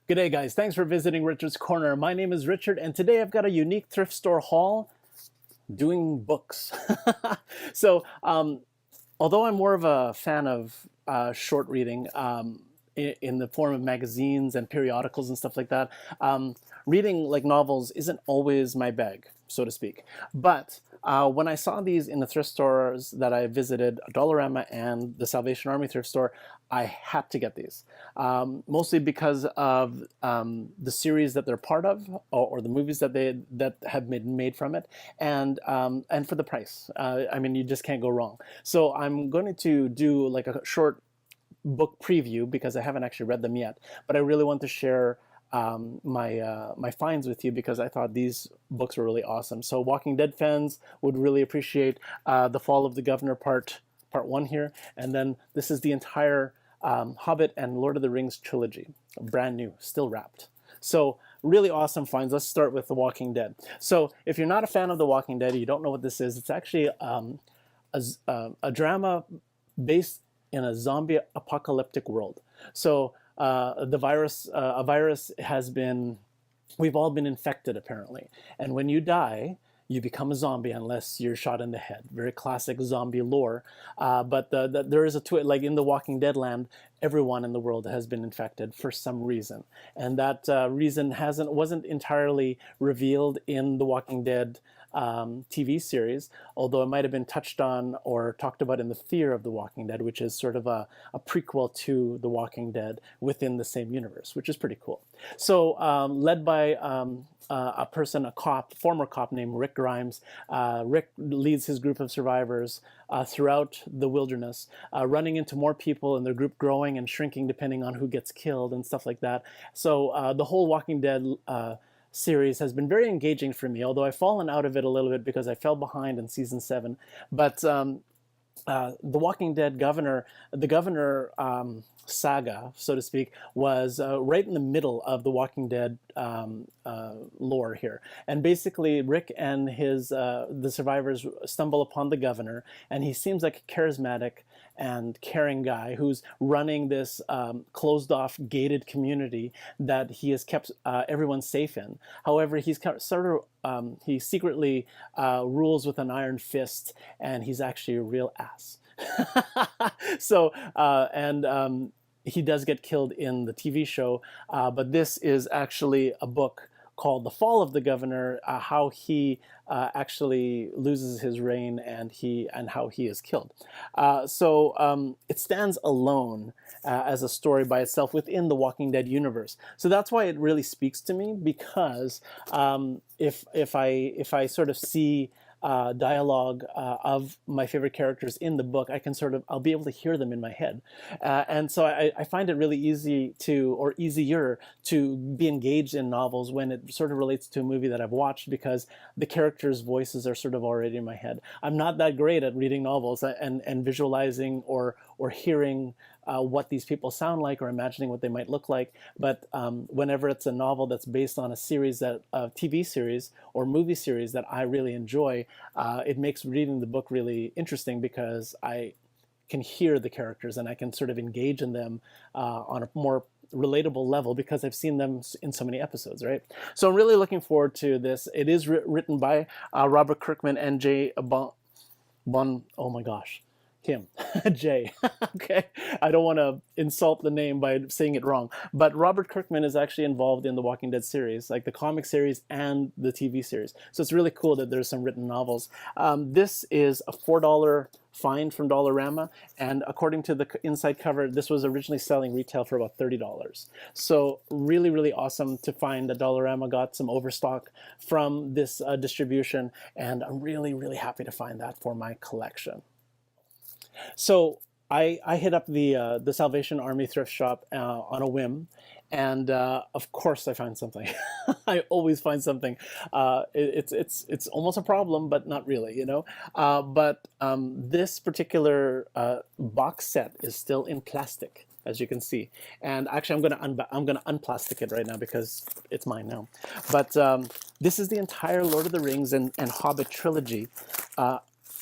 Good day, guys. Thanks for visiting Richard's Corner. My name is Richard, and today I've got a unique thrift store haul doing books. So, although I'm more of a fan of short reading in the form of magazines and periodicals and stuff like that, reading like novels isn't always my bag, so to speak. But when I saw these in the thrift stores that I visited, Dollarama and the Salvation Army thrift store, I had to get these, mostly because of the series that they're part of, or the movies that have been made from it, and for the price. I mean, you just can't go wrong. So I'm going to do like a short book preview because I haven't actually read them yet, but I really want to share my finds with you because I thought these books were really awesome. So Walking Dead fans would really appreciate The Fall of the Governor part one here, and then this is the entire Hobbit and Lord of the Rings trilogy, brand new, still wrapped. So really awesome finds. Let's start with The Walking Dead. So if you're not a fan of The Walking Dead, you don't know what this is. It's actually a drama based in a zombie apocalyptic world. So a virus has been, we've all been infected apparently. And when you die, you become a zombie unless you're shot in the head. Very classic zombie lore. But there is a twist, like in the Walking Dead land, everyone in the world has been infected for some reason. And that reason wasn't entirely revealed in the Walking Dead TV series, although it might have been touched on or talked about in the Fear of the Walking Dead, which is sort of a prequel to The Walking Dead within the same universe, which is pretty cool. So led by a cop, former cop named Rick Grimes. Rick leads his group of survivors throughout the wilderness, running into more people and their group growing and shrinking depending on who gets killed and stuff like that. So the whole Walking Dead series has been very engaging for me, although I've fallen out of it a little bit because I fell behind in season 7. But the Walking Dead the governor saga, so to speak, was right in the middle of the Walking Dead lore here. And basically, Rick and the survivors stumble upon the governor, and he seems like a charismatic and caring guy who's running this closed-off, gated community that he has kept everyone safe in. However, he secretly rules with an iron fist, and he's actually a real ass. So, he does get killed in the TV show, but this is actually a book called The Fall of the Governor, how he actually loses his reign and how he is killed. So it stands alone as a story by itself within the Walking Dead universe. So that's why it really speaks to me, because if I sort of see dialogue of my favorite characters in the book, I'll be able to hear them in my head. And so I find it really easier to be engaged in novels when it sort of relates to a movie that I've watched, because the characters' voices are sort of already in my head. I'm not that great at reading novels and visualizing or hearing what these people sound like or imagining what they might look like. But whenever it's a novel that's based on a TV series or movie series that I really enjoy, it makes reading the book really interesting because I can hear the characters and I can sort of engage in them on a more relatable level because I've seen them in so many episodes, right? So I'm really looking forward to this. It is written by Robert Kirkman and Jay oh my gosh, Kim, Jay. Okay, I don't want to insult the name by saying it wrong, but Robert Kirkman is actually involved in the Walking Dead series, like the comic series and the TV series. So it's really cool that there's some written novels. This is a $4 find from Dollarama, and according to the inside cover, this was originally selling retail for about $30. So really, really awesome to find that Dollarama got some overstock from this distribution, and I'm really, really happy to find that for my collection. So I hit up the Salvation Army thrift shop on a whim, and of course I find something. I always find something. It's almost a problem, but not really, you know. But this particular box set is still in plastic, as you can see. And actually, I'm gonna unplastic it right now because it's mine now. But this is the entire Lord of the Rings and Hobbit trilogy.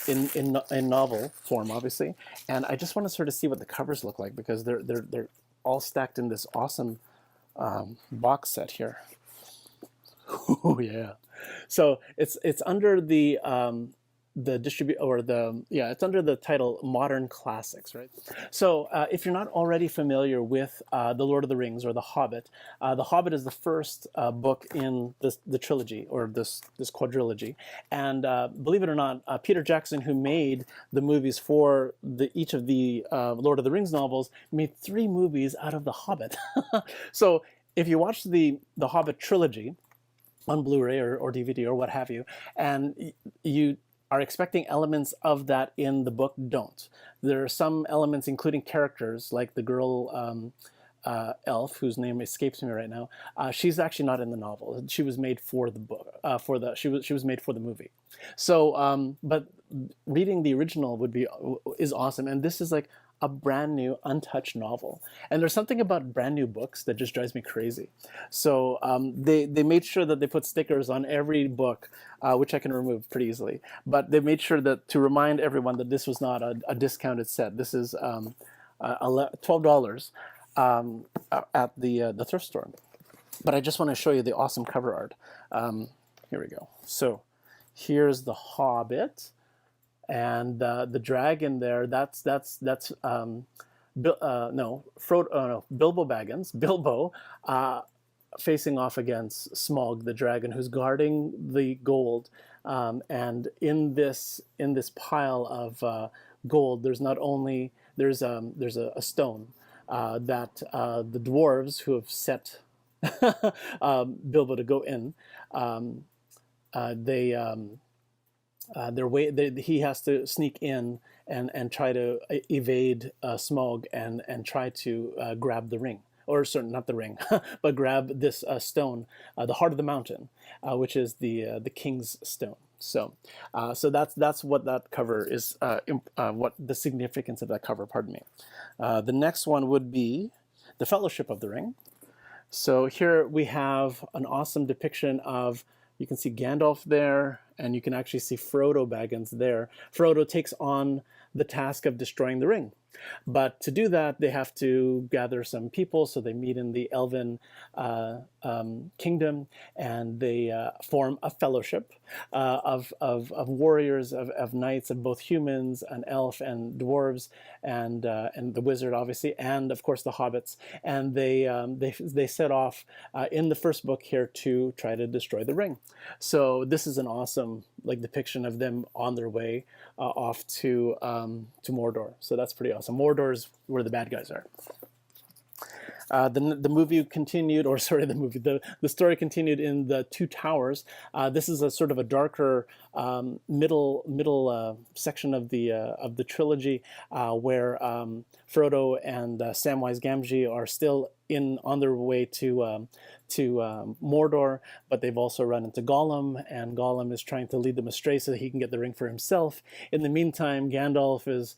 In novel form, obviously, and I just want to sort of see what the covers look like because they're all stacked in this awesome box set here. Oh yeah. So it's under the distribute or the yeah it's under the title Modern Classics, right? So if you're not already familiar with the Lord of the Rings or the Hobbit, the Hobbit is the first book in the trilogy or this quadrilogy, and believe it or not, Peter Jackson, who made the movies for each of the Lord of the Rings novels, made 3 movies out of the Hobbit. So if you watch the Hobbit trilogy on Blu-ray or DVD or what have you, and you are expecting elements of that in the book, don't. There are some elements, including characters like the girl elf, whose name escapes me right now. She's actually not in the novel. She was made for the book. She was made for the movie. So, but reading the original is awesome, and this is like a brand new, untouched novel. And there's something about brand new books that just drives me crazy. So they made sure that they put stickers on every book, which I can remove pretty easily. But they made sure that to remind everyone that this was not a discounted set. This is $12 at the thrift store. But I just want to show you the awesome cover art. Here we go. So here's the Hobbit. And the dragon there, that's Frodo, no, Bilbo Baggins, Bilbo, facing off against Smaug the dragon, who's guarding the gold. And in this pile of gold, there's not only there's a stone that the dwarves who have set Bilbo to go in, he has to sneak in and try to evade Smaug and try to grab the ring, or certain not the ring, but grab this stone, the heart of the mountain, which is the king's stone. So, so that's what that cover is. What the significance of that cover? Pardon me. The next one would be the Fellowship of the Ring. So here we have an awesome depiction of. You can see Gandalf there, and you can actually see Frodo Baggins there. Frodo takes on the task of destroying the ring. But to do that, they have to gather some people, so they meet in the Elven kingdom, and they form a fellowship of warriors, of knights, of both humans, an elf, and dwarves, and the wizard, obviously, and of course the hobbits. And they set off in the first book here to try to destroy the ring. So this is an awesome depiction of them on their way off to Mordor. So that's pretty awesome. Mordor is where the bad guys are. The movie continued, or sorry, the story continued in the Two Towers. This is a sort of a darker middle section of the trilogy, where Frodo and Samwise Gamgee are still on their way to Mordor, but they've also run into Gollum, and Gollum is trying to lead them astray so that he can get the ring for himself. In the meantime, Gandalf is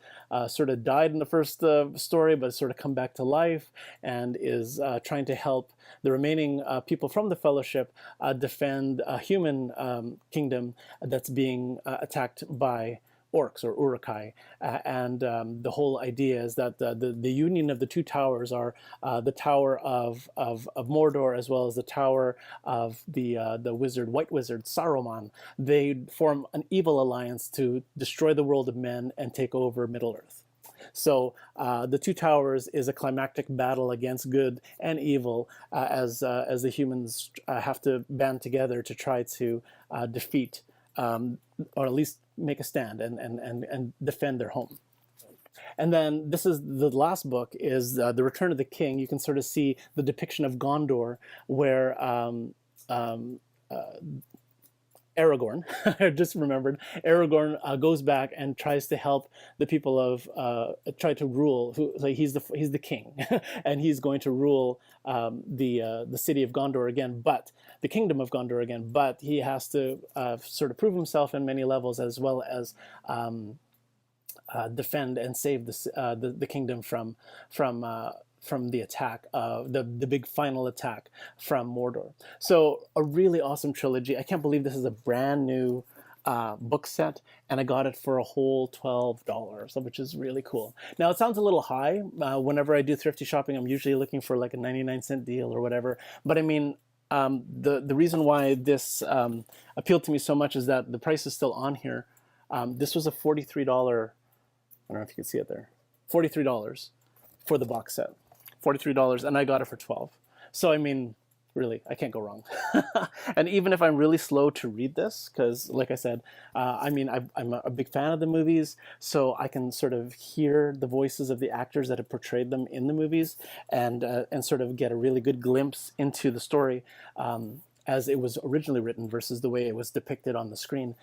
sort of died in the first story, but sort of come back to life and is trying to help the remaining people from the Fellowship defend a human kingdom that's being attacked by orcs or Uruk-hai, and the whole idea is that the union of the two towers are the tower of Mordor, as well as the tower of the white wizard Saruman. They form an evil alliance to destroy the world of men and take over Middle Earth. So the Two Towers is a climactic battle against good and evil, as the humans have to band together to try to defeat, or at least make a stand and defend their home. And then this is the last book, is The Return of the King. You can sort of see the depiction of Gondor, where Aragorn, I just remembered, Aragorn goes back and tries to help the people of, try to rule, he's the king, and he's going to rule the city of Gondor again, but the kingdom of Gondor again, but he has to sort of prove himself in many levels, as well as defend and save the kingdom from the attack, the big final attack from Mordor. So a really awesome trilogy. I can't believe this is a brand new book set, and I got it for a whole $12, which is really cool. Now it sounds a little high. Whenever I do thrifty shopping, I'm usually looking for like a 99-cent deal or whatever. But I mean, the reason why this appealed to me so much is that the price is still on here. This was a $43. I don't know if you can see it there. $43 for the box set. $43, and I got it for 12. So I mean, really, I can't go wrong. And even if I'm really slow to read this, because like I said, I mean, I'm a big fan of the movies, so I can sort of hear the voices of the actors that have portrayed them in the movies, and sort of get a really good glimpse into the story as it was originally written versus the way it was depicted on the screen.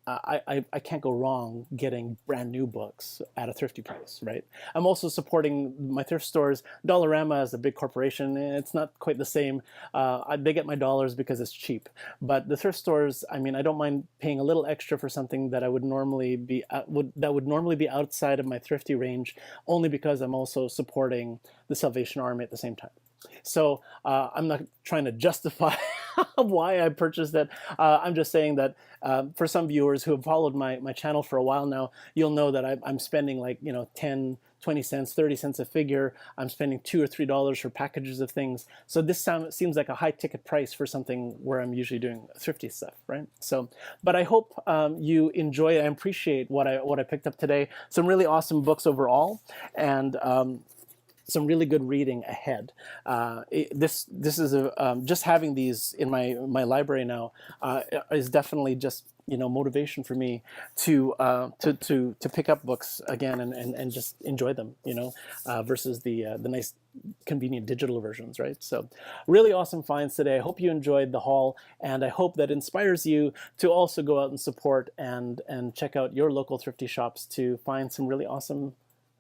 I can't go wrong getting brand new books at a thrifty price, right? I'm also supporting my thrift stores. Dollarama is a big corporation. It's not quite the same. They get my dollars because it's cheap. But the thrift stores, I mean, I don't mind paying a little extra for something that I would normally be that would normally be outside of my thrifty range, only because I'm also supporting the Salvation Army at the same time. So I'm not trying to justify why I purchased it. I'm just saying that for some viewers who have followed my channel for a while now, you'll know that I'm spending like, 10, 20 cents, 30 cents a figure. I'm spending $2 or $3 for packages of things. So this seems like a high ticket price for something where I'm usually doing thrifty stuff, right? So, but I hope you enjoy and appreciate what I picked up today. Some really awesome books overall, and some really good reading ahead. This is just having these in my library now is definitely just motivation for me to pick up books again and just enjoy them, versus the nice convenient digital versions, right? So really awesome finds today. I hope you enjoyed the haul, and I hope that inspires you to also go out and support and check out your local thrifty shops to find some really awesome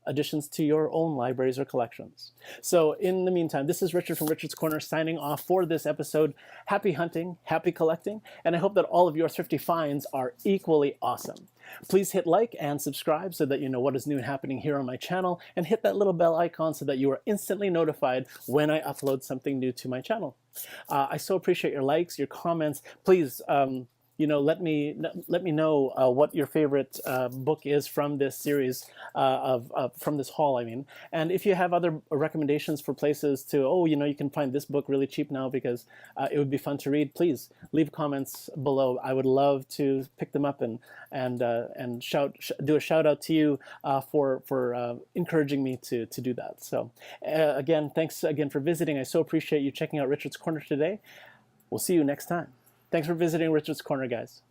additions to your own libraries or collections. So in the meantime, this is Richard from Richard's Corner signing off for this episode. Happy hunting, happy collecting, and I hope that all of your thrifty finds are equally awesome. Please hit like and subscribe so that you know what is new and happening here on my channel, and hit that little bell icon so that you are instantly notified when I upload something new to my channel. I so appreciate your likes, your comments. Please, let me know what your favorite book is from this series from this haul, I mean. And if you have other recommendations for places to, you can find this book really cheap now because it would be fun to read, please leave comments below. I would love to pick them up and do a shout out to you for encouraging me to do that. So again, thanks again for visiting. I so appreciate you checking out Richard's Corner today. We'll see you next time. Thanks for visiting Richard's Corner, guys.